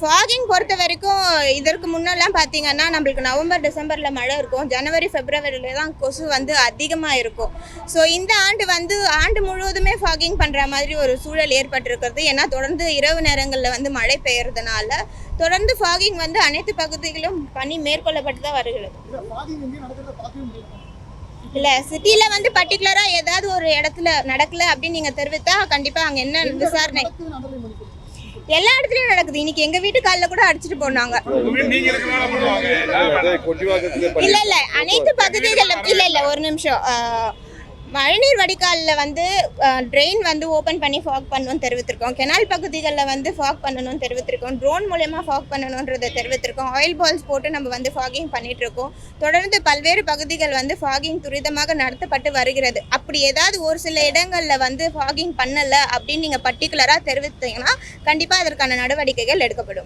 Fogging பொறுத்த வரைக்கும் இதற்கு முன்னெல்லாம் பார்த்தீங்கன்னா நம்மளுக்கு நவம்பர் டிசம்பரில் மழை இருக்கும், ஜனவரி பிப்ரவரியில தான் கொசு வந்து அதிகமாக இருக்கும். ஸோ இந்த ஆண்டு முழுவதுமே ஃபாகிங் பண்ணுற மாதிரி ஒரு சூழல் ஏற்பட்டிருக்கிறது. ஏன்னா தொடர்ந்து இரவு நேரங்களில் மழை பெய்யறதுனால தொடர்ந்து ஃபாகிங் அனைத்து பகுதிகளிலும் பணி மேற்கொள்ளப்பட்டு தான் வருகிறது. இல்லை சிட்டியில் பர்டிகுலராக ஏதாவது ஒரு இடத்துல நடக்கல அப்படின்னு நீங்கள் தெரிவித்தா கண்டிப்பாக அங்கே என்ன விசாரணை எல்லா இடத்துலயும் நடக்குது. இன்னைக்கு எங்க வீட்டு காலில் கூட அடிச்சுட்டு போனாங்க. இல்ல அனைத்து பகுதிகளிலும் இல்ல ஒரு நிமிஷம். மழைநீர் வடிகாலில் ட்ரெயின் ஓப்பன் பண்ணி ஃபாக் பண்ணணும்னு தெரிவித்திருக்கோம். கெனால் பகுதிகளில் ஃபாக் பண்ணணும்னு தெரிவித்திருக்கோம். ட்ரோன் மூலயமா ஃபாக் பண்ணணுன்றதை தெரிவித்திருக்கோம். ஆயில் பால்ஸ் போட்டு நம்ம ஃபாகிங் பண்ணிட்டு இருக்கோம். தொடர்ந்து பல்வேறு பகுதிகள் ஃபாகிங் துரிதமாக நடத்தப்பட்டு வருகிறது. அப்படி ஏதாவது ஒரு சில இடங்களில் ஃபாகிங் பண்ணலை அப்படின்னு நீங்கள் பர்டிகுலராக தெரிவித்தீங்கன்னா கண்டிப்பாக அதற்கான நடவடிக்கைகள் எடுக்கப்படும்.